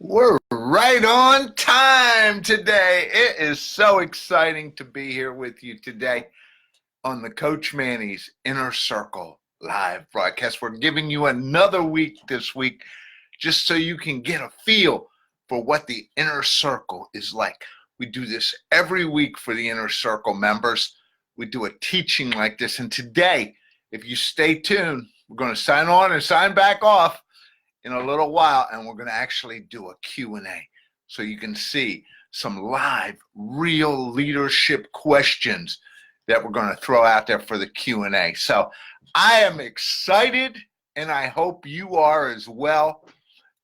We're right on time today. It is so exciting to be here with you today on the Coach Manny's Inner Circle live broadcast. We're giving you another week this week just so you can get a feel for what the Inner Circle is like. We do this every week for the Inner Circle members. We do a teaching like this. And today, if you stay tuned, we're going to sign on and sign back off in a little while, and we're going to actually do a Q&A so you can see some live, real leadership questions that we're going to throw out there for the Q&A. So I am excited, and I hope you are as well,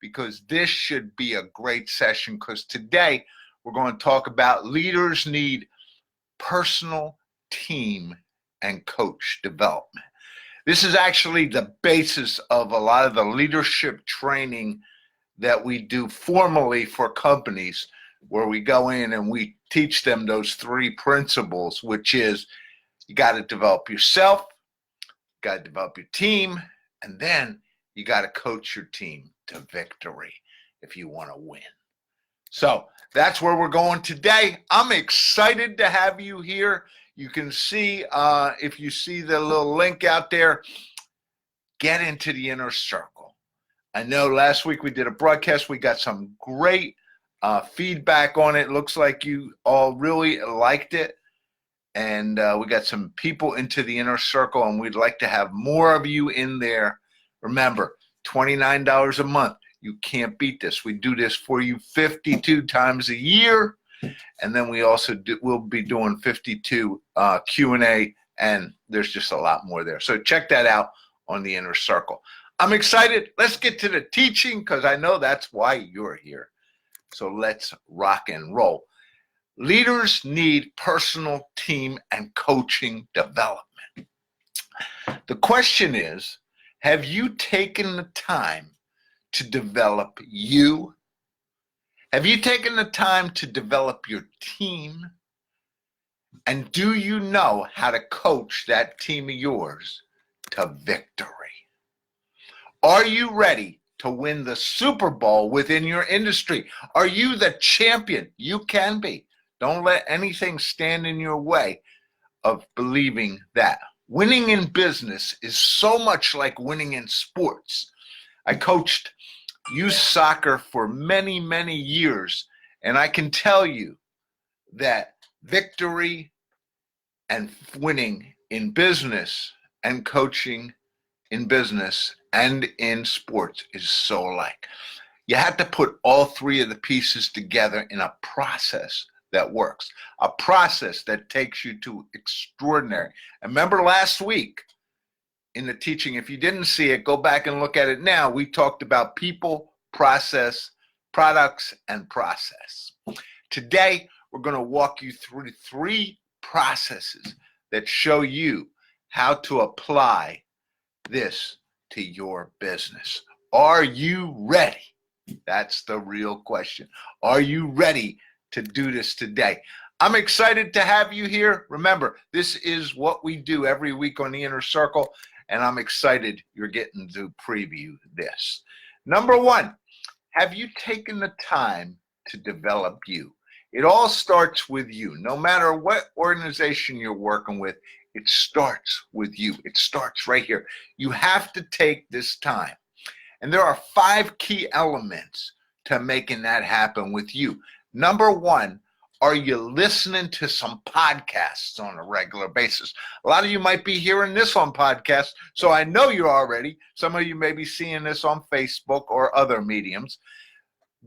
because this should be a great session, because today we're going to talk about leaders need personal, team, and coach development. This is actually the basis of a lot of the leadership training that we do formally for companies, where we go in and we teach them those three principles, which is you got to develop yourself, you got to develop your team, and then you got to coach your team to victory if you want to win. So that's where we're going today. I'm excited to have you here. You can see, if you see the little link out there, get into the Inner Circle. I know last week we did a broadcast. We got some great feedback on it. Looks like you all really liked it. And we got some people into the Inner Circle, and we'd like to have more of you in there. Remember, $29 a month. You can't beat this. We do this for you 52 times a year. And then we also we'll be doing 52 Q&A, and there's just a lot more there. So check that out on the Inner Circle. I'm excited. Let's get to the teaching, because I know that's why you're here. So let's rock and roll. Leaders need personal, team, and coaching development. The question is, have you taken the time to develop you? Have you taken the time to develop your team? And do you know how to coach that team of yours to victory? Are you ready to win the Super Bowl within your industry? Are you the champion? You can be. Don't let anything stand in your way of believing that. Winning in business is so much like winning in sports. I coached youth soccer for many, many years, and I can tell you that victory and winning in business and coaching in business and in sports is so alike. You have to put all three of the pieces together in a process that works, a process that takes you to extraordinary. And remember last week in the teaching, if you didn't see it, go back and look at it now. We talked about people, process, products, and process. Today, we're going to walk you through three processes that show you how to apply this to your business. Are you ready? That's the real question. Are you ready to do this today? I'm excited to have you here. Remember, this is what we do every week on the Inner Circle, and I'm excited you're getting to preview this. Number one, have you taken the time to develop you? It all starts with you. No matter what organization you're working with, it starts with you. It starts right here. You have to take this time. And there are 5 key elements to making that happen with you. Number one, are you listening to some podcasts on a regular basis? A lot of you might be hearing this on podcasts, so I know you're already. Some of you may be seeing this on Facebook or other mediums.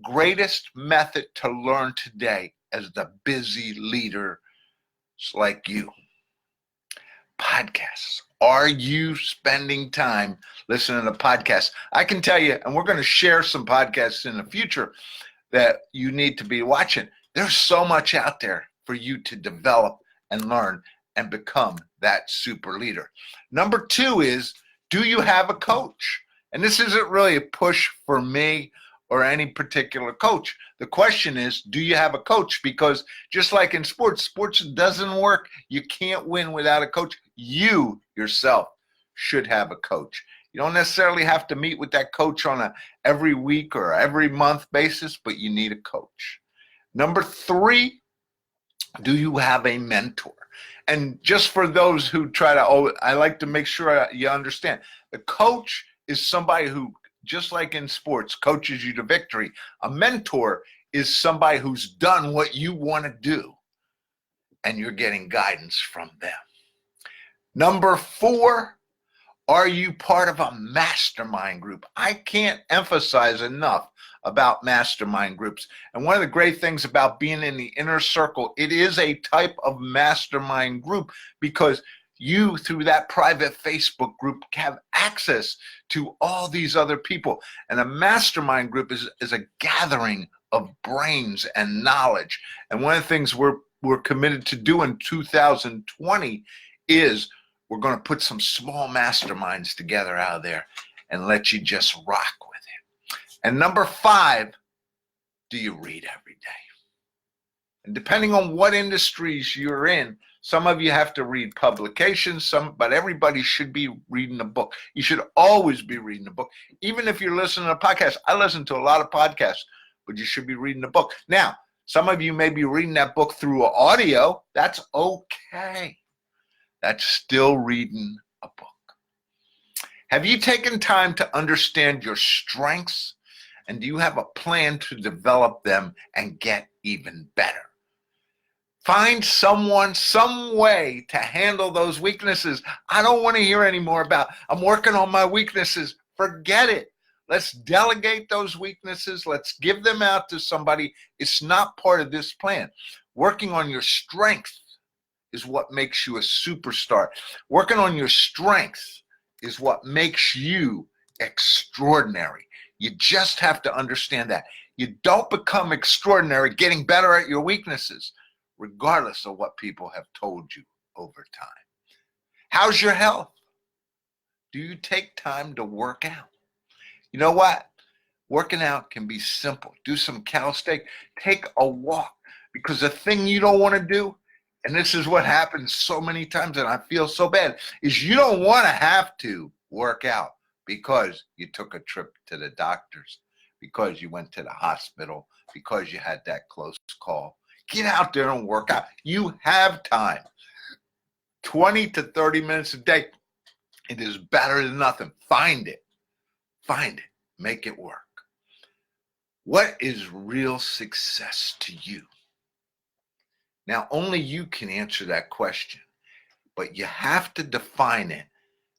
Greatest method to learn today as the busy leader like you. Podcasts. Are you spending time listening to podcasts? I can tell you, and we're going to share some podcasts in the future that you need to be watching. There's so much out there for you to develop and learn and become that super leader. Number 2 is, do you have a coach? And this isn't really a push for me or any particular coach. The question is, do you have a coach? Because just like in sports, sports doesn't work. You can't win without a coach. You yourself should have a coach. You don't necessarily have to meet with that coach on a every week or every month basis, but you need a coach. Number 3, do you have a mentor? And just for those who try to, I like to make sure you understand. The coach is somebody who, just like in sports, coaches you to victory. A mentor is somebody who's done what you want to do, and you're getting guidance from them. Number 4, are you part of a mastermind group? I can't emphasize enough about mastermind groups. And one of the great things about being in the inner circle, it is a type of mastermind group because you, through that private Facebook group, have access to all these other people. And a mastermind group is a gathering of brains and knowledge. And one of the things we're committed to do in 2020 is we're going to put some small masterminds together out there and let you just rock with it. And number 5, do you read every day? And depending on what industries you're in, some of you have to read publications, but everybody should be reading a book. You should always be reading a book. Even if you're listening to a podcast, I listen to a lot of podcasts, but you should be reading a book. Now, some of you may be reading that book through audio. That's okay. That's still reading a book. Have you taken time to understand your strengths? And do you have a plan to develop them and get even better? Find someone, some way to handle those weaknesses. I don't want to hear any more about, I'm working on my weaknesses. Forget it. Let's delegate those weaknesses. Let's give them out to somebody. It's not part of this plan. Working on your strengths is what makes you a superstar. Working on your strengths is what makes you extraordinary. You just have to understand that. You don't become extraordinary getting better at your weaknesses, regardless of what people have told you over time. How's your health? Do you take time to work out? You know what? Working out can be simple. Do some calisthenics. Take a walk. Because the thing you don't want to do, and this is what happens so many times, and I feel so bad, is you don't want to have to work out because you took a trip to the doctors, because you went to the hospital, because you had that close call. Get out there and work out. You have time. 20 to 30 minutes a day. It is better than nothing. Find it. Find it. Make it work. What is real success to you? Now, only you can answer that question, but you have to define it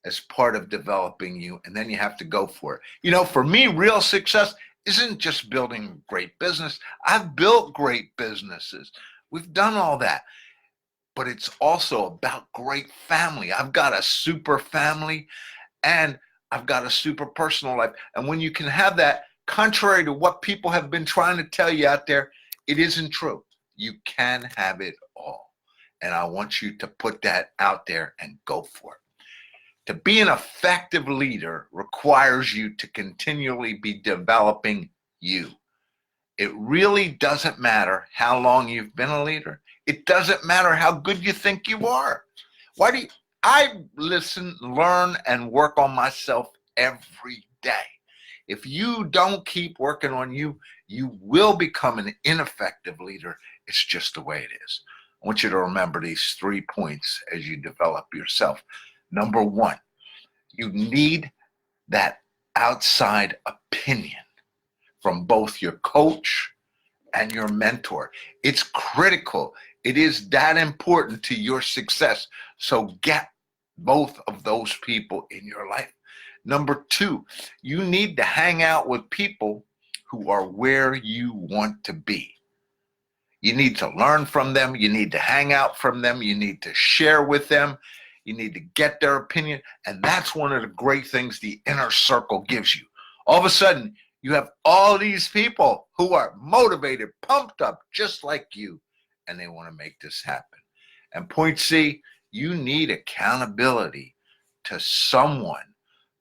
as part of developing you, and then you have to go for it. You know, for me, real success isn't just building great business. I've built great businesses. We've done all that. But it's also about great family. I've got a super family and I've got a super personal life. And when you can have that, contrary to what people have been trying to tell you out there, it isn't true. You can have it all. And I want you to put that out there and go for it. To be an effective leader requires you to continually be developing you. It really doesn't matter how long you've been a leader. It doesn't matter how good you think you are. I listen, learn, and work on myself every day. If you don't keep working on you, you will become an ineffective leader. It's just the way it is. I want you to remember these 3 points as you develop yourself. Number 1, you need that outside opinion from both your coach and your mentor. It's critical. It is that important to your success. So get both of those people in your life. Number 2, you need to hang out with people who are where you want to be. You need to learn from them. You need to hang out from them. You need to share with them. You need to get their opinion. And that's one of the great things the inner circle gives you. All of a sudden, you have all these people who are motivated, pumped up, just like you, and they want to make this happen. And point C, you need accountability to someone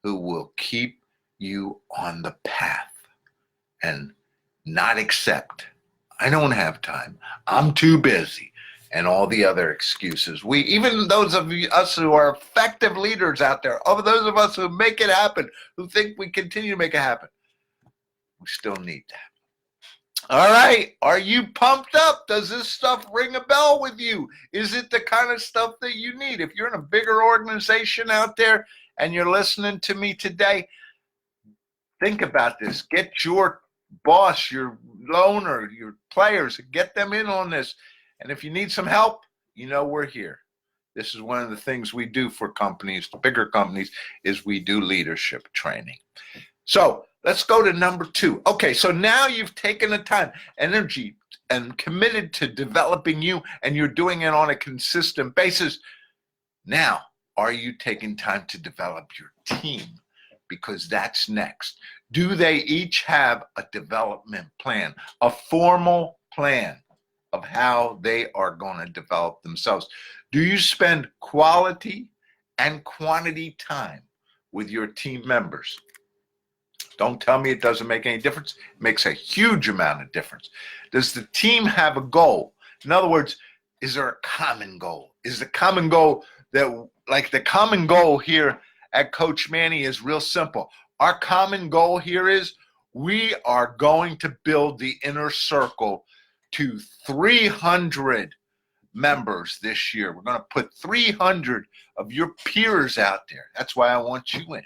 who will keep you on the path and not accept, I don't have time, I'm too busy, and all the other excuses. Even those of us who are effective leaders out there, of those of us who make it happen, who think we continue to make it happen, we still need that. All right. Are you pumped up? Does this stuff ring a bell with you? Is it the kind of stuff that you need? If you're in a bigger organization out there and you're listening to me today, think about this. Get your boss, your owner, your players, get them in on this. And if you need some help, you know we're here. This is one of the things we do for companies, bigger companies, is we do leadership training. So let's go to number 2. Okay, so now you've taken the time, energy, and committed to developing you, and you're doing it on a consistent basis. Now, are you taking time to develop your team? Because that's next. Do they each have a development plan, a formal plan of how they are going to develop themselves? Do you spend quality and quantity time with your team members? Don't tell me it doesn't make any difference. It makes a huge amount of difference. Does the team have a goal? In other words, is there a common goal? Is the common goal that, like the common goal here at Coach Manny is real simple. Our common goal here is we are going to build the inner circle to 300 members this year. We're going to put 300 of your peers out there. That's why I want you in,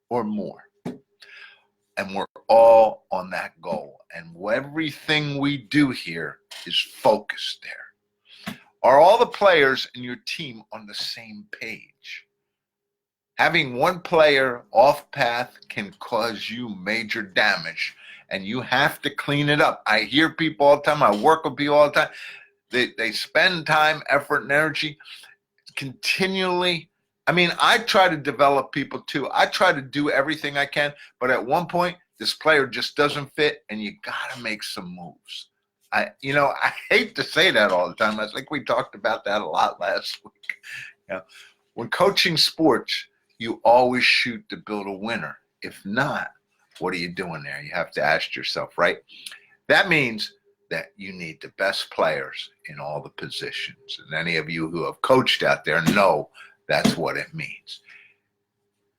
or more. And we're all on that goal. And everything we do here is focused there. Are all the players in your team on the same page? Having one player off path can cause you major damage, and you have to clean it up. I hear people all the time. I work with people all the time. They spend time, effort, and energy continually. I mean, I try to develop people too. I try to do everything I can, but at one point, this player just doesn't fit, and you got to make some moves. I hate to say that all the time. I think we talked about that a lot last week. When coaching sports, you always shoot to build a winner. If not, what are you doing there? You have to ask yourself, right? That means that you need the best players in all the positions. And any of you who have coached out there know that's what it means.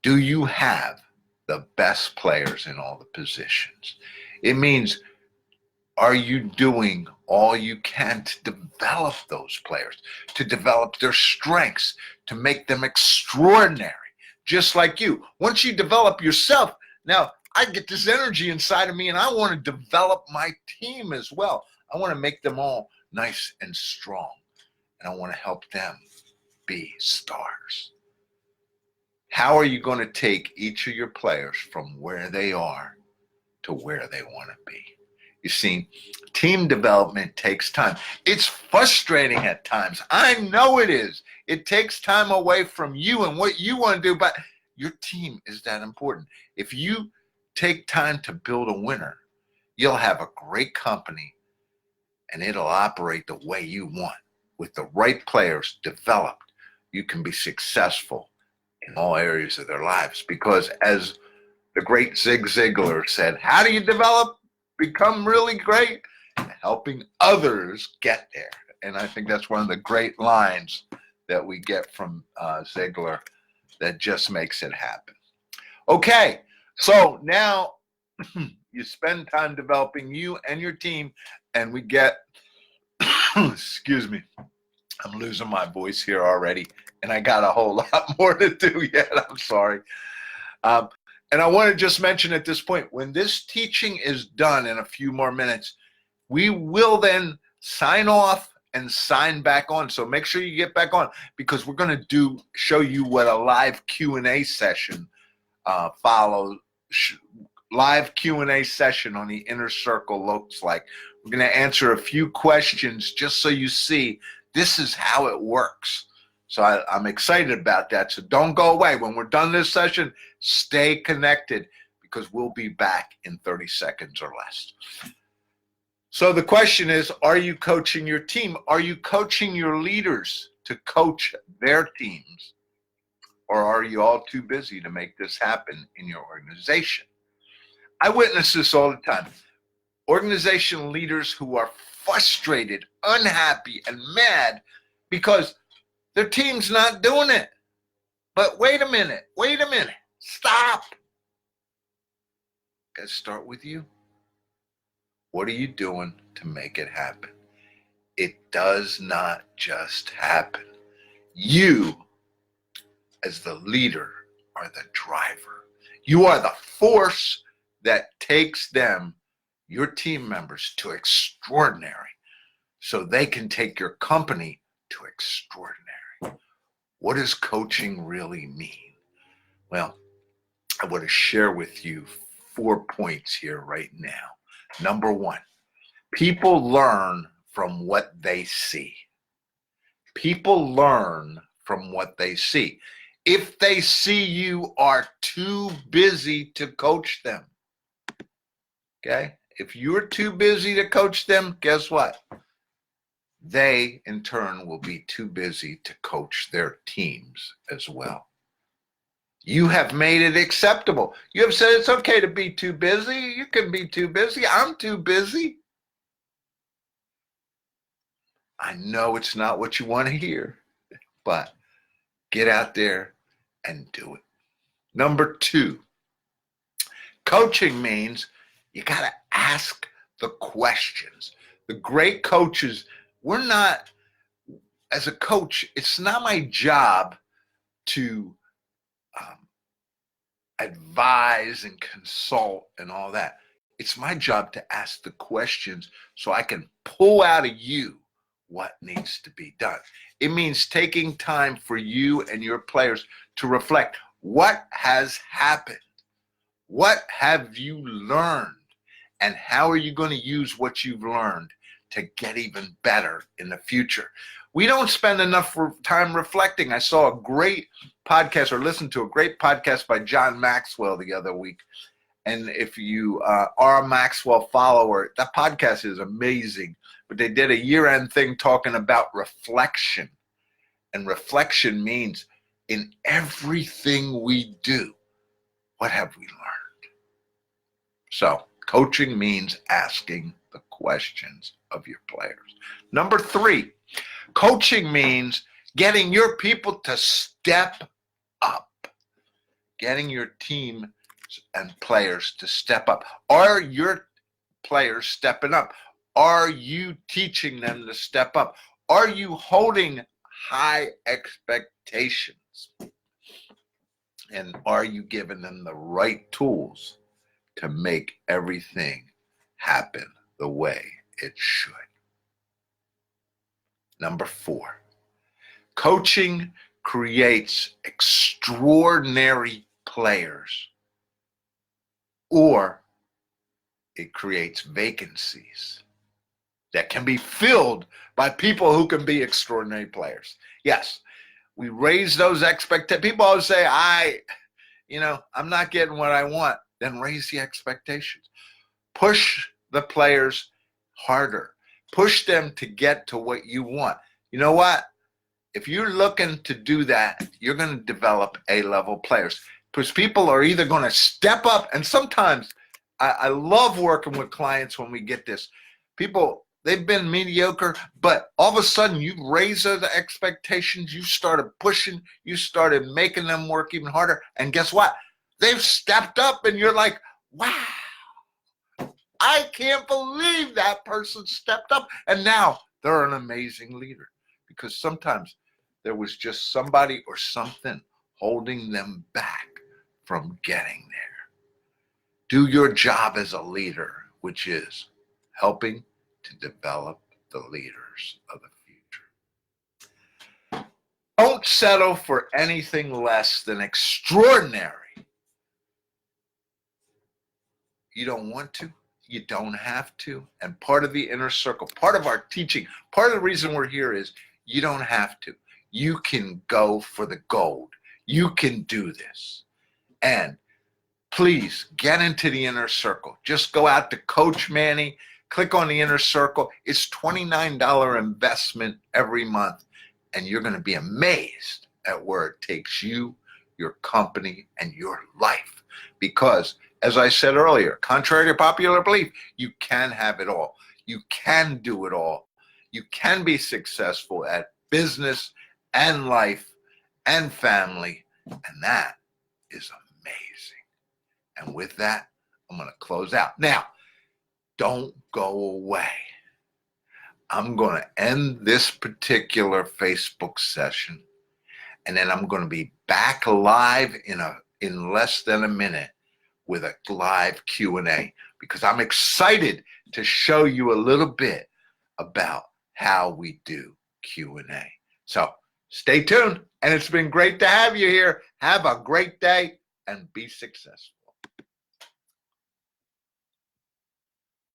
Do you have the best players in all the positions? It means, are you doing all you can to develop those players, to develop their strengths, to make them extraordinary? Just like you. Once you develop yourself, now I get this energy inside of me, and I want to develop my team as well. I want to make them all nice and strong, and I want to help them be stars. How are you going to take each of your players from where they are to where they want to be? You see, team development takes time. It's frustrating at times. I know it is. It takes time away from you and what you want to do, but your team is that important. If you take time to build a winner, you'll have a great company, and it'll operate the way you want. With the right players developed, you can be successful in all areas of their lives. Because as the great Zig Ziglar said, how do you become really great? Helping others get there. And I think that's one of the great lines that we get from Ziglar that just makes it happen. Okay, so now you spend time developing you and your team, and we get, excuse me, I'm losing my voice here already, and I got a whole lot more to do yet. I'm sorry. And I want to just mention at this point, when this teaching is done in a few more minutes, we will then sign off and sign back on. So make sure you get back on, because we're going to show you what a live Q&A session live Q&A session on the Inner Circle looks like. We're going to answer a few questions just so you see this is how it works. So I'm excited about that. So don't go away. When we're done this session, stay connected, because we'll be back in 30 seconds or less. So the question is, are you coaching your team? Are you coaching your leaders to coach their teams? Or are you all too busy to make this happen in your organization? I witness this all the time. organizational leaders who are frustrated, unhappy, and mad because their team's not doing it. But wait a minute, stop. Gotta start with you. What are you doing to make it happen? It does not just happen. You, as the leader, are the driver. You are the force that takes them, your team members, to extraordinary so they can take your company to extraordinary. What does coaching really mean? Well, I want to share with you 4 points here right now. Number 1, people learn from what they see. People learn from what they see. If they see you are too busy to coach them, okay? If you're too busy to coach them, guess what? They, in turn, will be too busy to coach their teams as well. You have made it acceptable. You have said it's okay to be too busy. You can be too busy. I'm too busy. I know it's not what you want to hear, but get out there and do it. Number 2, coaching means you got to ask the questions. The great coaches, we're not, as a coach, it's not my job to advise and consult and all that. It's my job to ask the questions so I can pull out of you what needs to be done. It means taking time for you and your players to reflect what has happened. What have you learned? And how are you going to use what you've learned to get even better in the future? We don't spend enough time reflecting. I saw a great podcast, or listened to a great podcast by John Maxwell the other week. And if you are a Maxwell follower, that podcast is amazing. But they did a year-end thing talking about reflection. And reflection means in everything we do, what have we learned? So coaching means asking the questions of your players. Number 3, coaching means getting your people to step up, getting your team and players to step up. Are your players stepping up? Are you teaching them to step up? Are you holding high expectations? And are you giving them the right tools to make everything happen the way it should? Number 4, coaching creates extraordinary players, or it creates vacancies that can be filled by people who can be extraordinary players. Yes, we raise those expectations. People always say, I'm not getting what I want. Then raise the expectations. Push the players harder. Push them to get to what you want. You know what? If you're looking to do that, you're going to develop A-level players, because people are either going to step up, and sometimes I love working with clients when we get this. People, they've been mediocre, but all of a sudden you raise those expectations, you started pushing, you started making them work even harder, and guess what? They've stepped up, and you're like, wow, I can't believe that person stepped up, and now they're an amazing leader, because sometimes there was just somebody or something holding them back from getting there. Do your job as a leader, which is helping to develop the leaders of the future. Don't settle for anything less than extraordinary. You don't want to, you don't have to. And part of the inner circle, part of our teaching, part of the reason we're here is you don't have to. You can go for the gold. You can do this. And please get into the inner circle. Just go out to Coach Manny, click on the inner circle. It's $29 investment every month, and you're going to be amazed at where it takes you, your company, and your life. Because as I said earlier, contrary to popular belief, you can have it all. You can do it all. You can be successful at business and life and family. And that is amazing. And with that, I'm going to close out. Now, don't go away. I'm going to end this particular Facebook session, and then I'm going to be back live in less than a minute with a live Q&A, because I'm excited to show you a little bit about how we do Q&A. So stay tuned, and it's been great to have you here. Have a great day and be successful.